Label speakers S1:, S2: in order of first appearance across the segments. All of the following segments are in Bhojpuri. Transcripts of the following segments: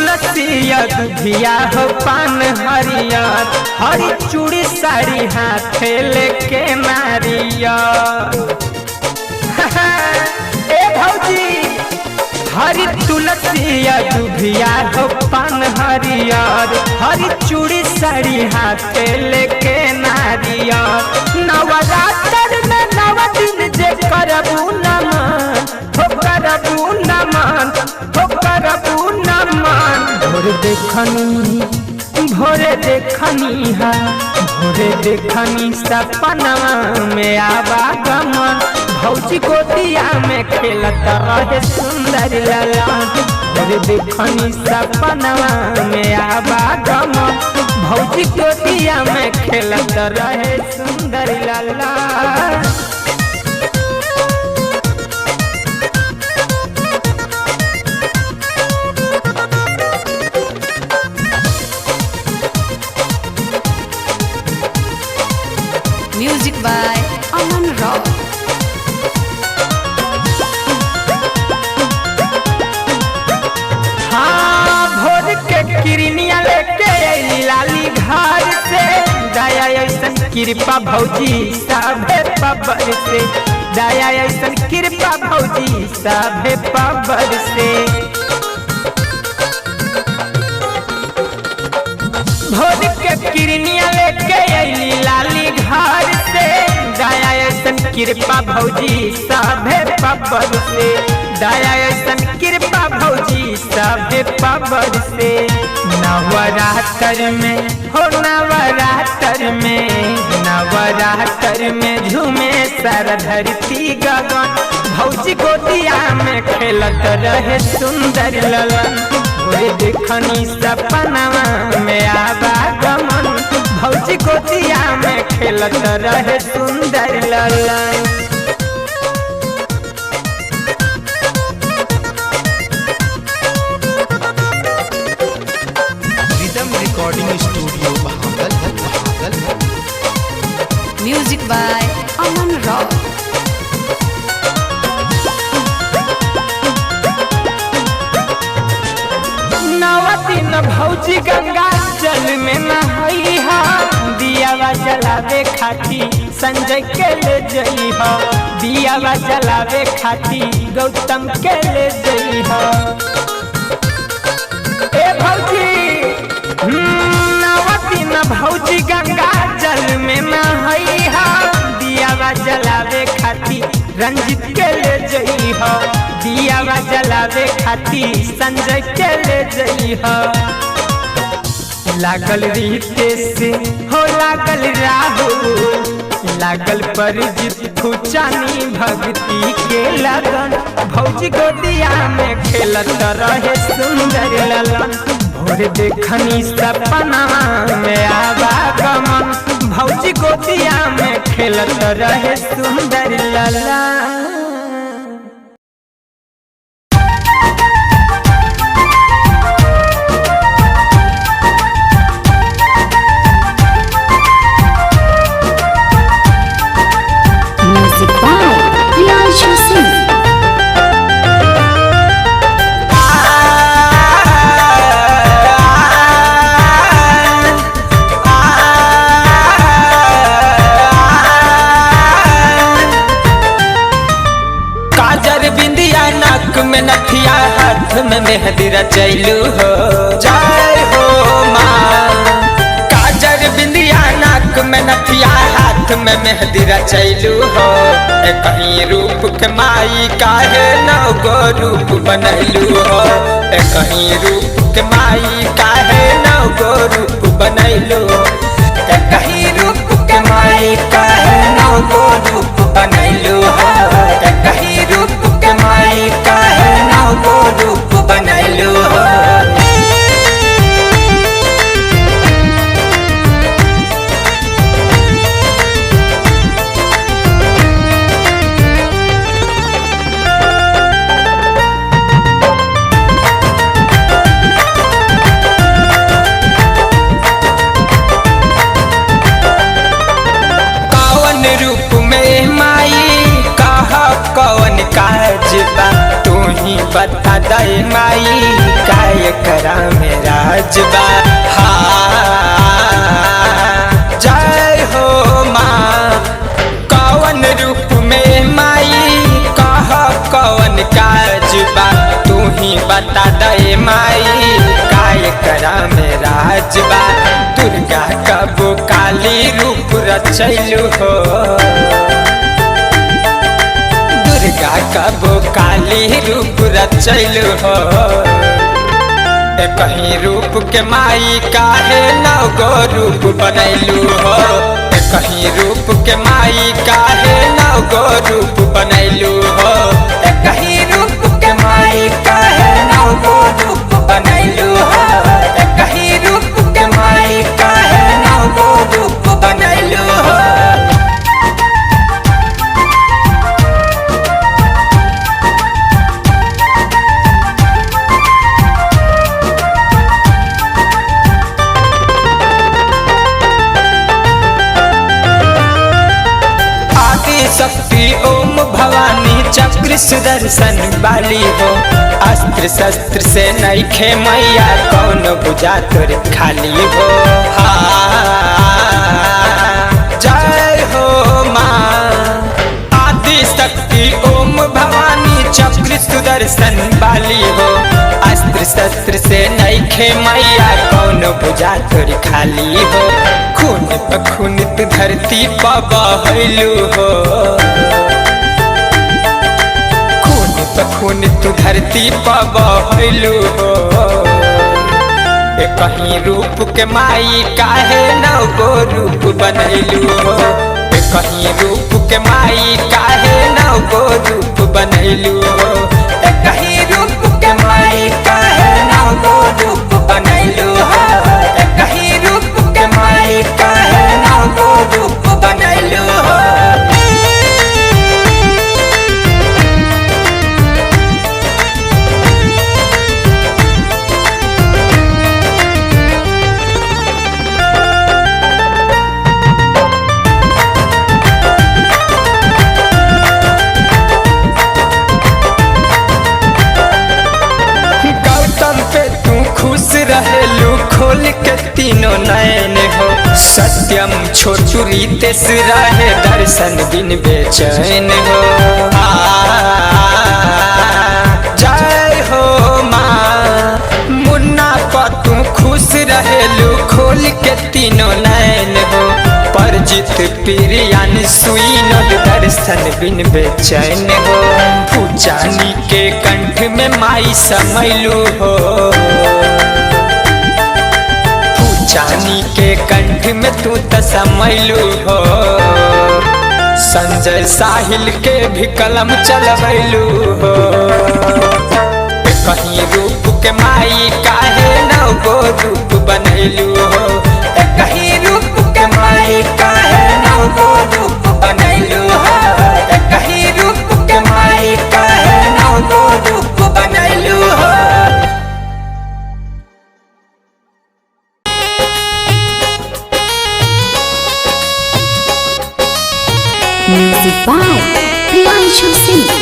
S1: तुलसिया दुधिया हो पान हरियर, हरी चूड़ी साड़ी हाथ लेके नारिया। ए भौजी हरी तुलसिया दुधिया हो पान हरियर, हरी चूड़ी साड़ी हाथ लेके नारिया। नवरात्र में 9 दिन जे करबू नमन, हो करबू नमन, हो करबू नमन। भोरे देखनी हा, भोरे देखनी सपनवा में आवागमन, भौजी गोदिया में खेलत रहे सुंदर ललन। भोरे देखनी सपनवा में आवागमन, भौजी गोदिया में खेलत रहे सुंदर ललन।
S2: Music by Aman Rock.
S1: हाँ भोर के किरनिया लेके लाली घर से, दया ऐसन कृपा भौजी सभे पबर से, दया ऐसन कृपा भौजी सभे पबर से। भोर के किरनिया लेके लाली घर से, दया ऐसन कृपा भौजी सभे पबर से, दया ऐसन कृपा भौजी सभे पबर से। नवरात्र में हो नवरात्र में, नवरात्र में झूमे सारा धरती गगन, भौजी गोदिया में खेलत रहे सुंदर ललन। भोरे देखनी सपनवा में आवागमन, भौजी गोदिया में खेलत रहे सुंदर ललन।
S3: Rhythm recording studio Bhagalpur.
S2: Music by Aman Rock.
S1: दिन भौजी गंगा जल में नहाई हा, दियावा जलावे खाती संजय के ले जई हा, दियावा जलावे खाती गौतम के ले जई हा। ए भौजी 9 दिन भौजी गंगा जल में नहाई हा, दियावा जलावे खाती रंजित के ले जई हा, दियावा जलावे खाती संजय के ले जई हा। लागल रितेश हो लागल राहुल, लागल परजित खुचानी भक्ति के लगन, भौजी गोदिया में खेलत रहे सुंदर ललन। भोर देखनी सपनवा में आवागमन, भौजी गोदिया में खेलत रहे सुंदर ललन। में नथिया हाथ में मेहंदी रचैलू हो, जय हो माँ। काजर बिंदिया नाक में नथिया हाथ में मेहंदी रचैलू हो, कहीं रूप के माई काहे 9 गो रूप बनैलू हो, कहीं रूप के माई काहे 9 गो रूप बनैलू, कहीं रूप के माई काहे 9 गो रूप बनैलू हो, कहीं रूप के माई काहे 9 गो रूप बनैलू हो। बता दे माई काय करा मेरा राजबा। जय हो माँ कौन रूप में माई कह कौन काजबा, तू ही बता दे माई काय करा मेरा राजबा। दुर्गा कबो काली रूप रचैलू हो, दुर्गा कबो काली रूप रचैलू हो। कहीं रूप के माई काहे नौ गो रूप बनैलू हो, कहीं रूप के माई काहे नौ गो रूप बनैलू हो। कहीं रूप के माई काहे नौ गो रूप बनैलू हो, कहीं रूप के माई काहे नौ गो रूप बनैलू हो। शक्ति ओम भवानी चक्र सुदर्शन वाली हो, अस्त्र शस्त्र से नइखे मैया कौन बुझा तोर खाली हो। जय हो माँ आदि शक्ति ओम भवानी चक्र सुदर्शन वाली हो, अस्त्र शस्त्र से नइखे मैया कौन बुझा तोर खाली हो। खून पे खून तू धरती पर बहैलू हो, खून पे खून तू धरती पर बहैलू हो। कहीं रूप के माई काहे नौ गो रूप बनैलू हो, कहीं रूप के माई काहे नौ गो रूप बनैलू हो। कहीं रूप के माई काहे नौ गो रूप बनैलू हो, कहीं रूप के माई काहे नौ गो रूप बनैलू हो। रहेलू खोल के तीनों नयन हो, सत्यम छोटू रितेश रहे दर्शन बिन बेचैन हो। जय हो माँ मुन्ना पर तू खुश रहेलू खोल के तीनों नयन हो, परजित प्रियान सुईनो दर्शन बिन बेचैन हो। पूजानी के कंठ में माई समैलू हो, जानी के कंठ में तू त समैलू हो। संजय साहिल के भी कलम चलवैलू हो, कहीं रूप के माई काहे नौ गो रूप बनैलू हो, कहीं रूप के माई काहे नौ गो रूप बनैलू हो, कहीं रूप के माई काहे नौ गो रूप बनैलू हो।
S2: Music by Priyanshu Singh.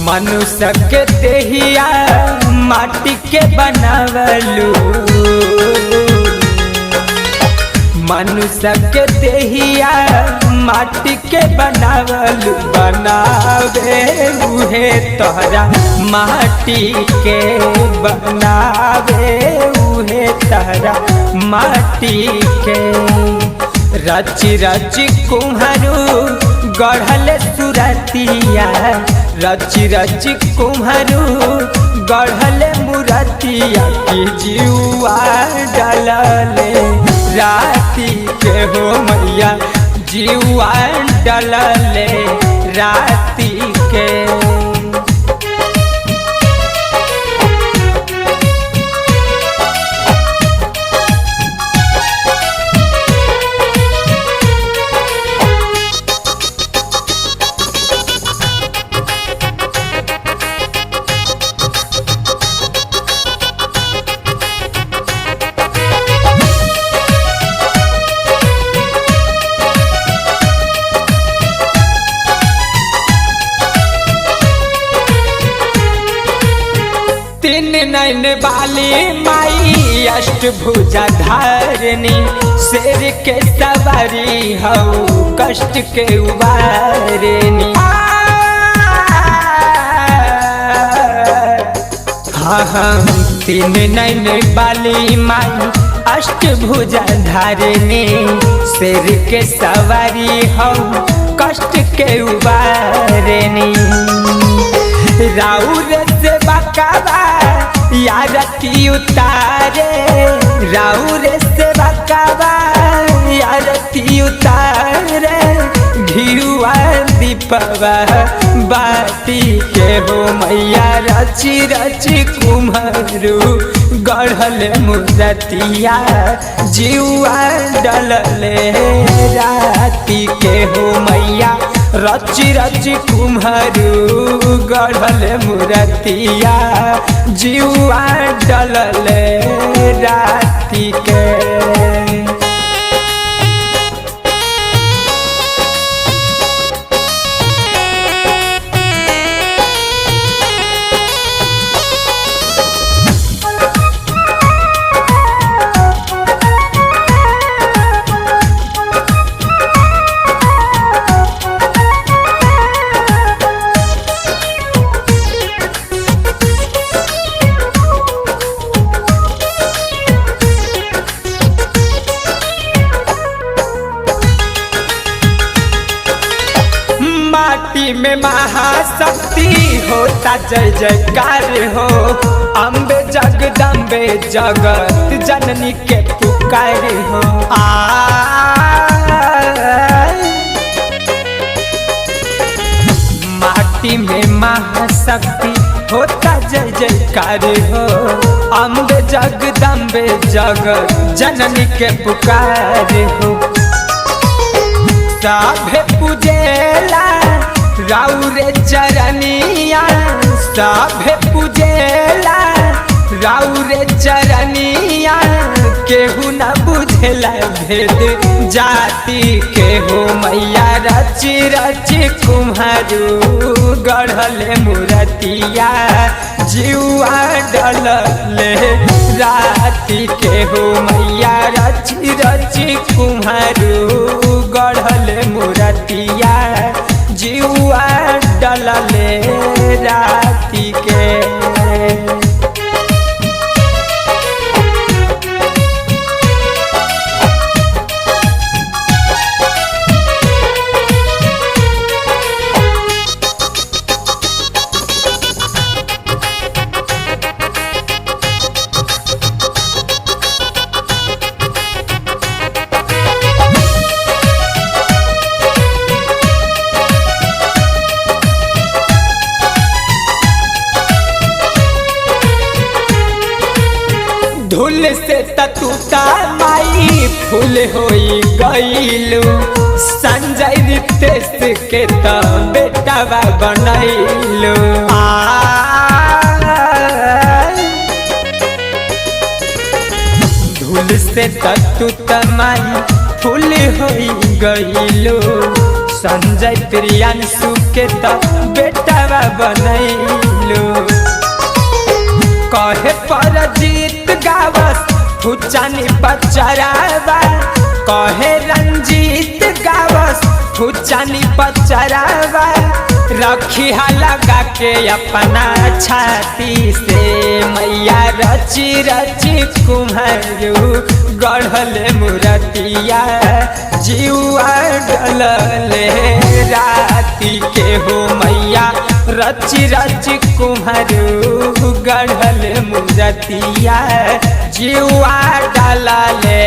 S1: मनुष्य के देहिया माटी के बनावलू, मनुष्य के देहिया माटी के बनावलू। बनावे उहे तोहरा माटी के बनावे उहे तोहरा माटी के। रची रची कुम्हरू गढ़ल सुरतिया, रची रची कुम्हरू गढ़ल मुरतिया की जीवा डलले राती के हो मैया, जीवा डलले राती के। नैन बाली माई अष्टभुजा धारनी शेर के सवारी हऊ कष्ट के उबारनी। हाँ तीन नैन बाली माई अष्टभुजा धारनी शेर के सवारी हऊ कष्ट के उबारनी। राउर से बकावा यारती उतारे राउर से बकावा यारती उतारे घिरुआ दीपवा बाती के हो मैया रची रची कुम्हरू गढ़ल मूर्तिया जीवा डलले राती के हो मैया रची रची कुम्हरू गढ़ल मूर्तिया जीवा डलले राती के। माटी में महाशक्ति होता जय जयकार हो अम्बे जगदम्बे जगत जननी के पुकार हो। माटी में महाशक्ति होता जय जयकार हो अम्बे जगदम्बे जगत जननी के पुकार हो। सभे पूजेला राउरे चरनिया सभे पूजेला राउरे चरनिया केहू न बुझेला भेद जाति के हो मैया रची रची कुम्हरू गढ़ले मूर्तिया जीवा डलले राती के हो मैया रची रची कुम्हरू गढ़ले मूर्तिया जीवा डलले राती के। धूल से ततुता माई फूल होई गईलू संजय रितेश के त बेटावा बनैलू। धूल से ततुता माई फूल होई गईलू संजय प्रियांशु के त बेटावा बनैलू। कहे पर जीत गावस फुचानी पचरावा कहे रंजीत गावस फुचानी पचरावा रखी लगा के अपना छाती से मैया रची रची कुम्हरू गढ़ले मूर्तिया जीवा डलले राती के हो मैया रची रची कुम्हरू गढ़ले मूर्तिया जीवा डलले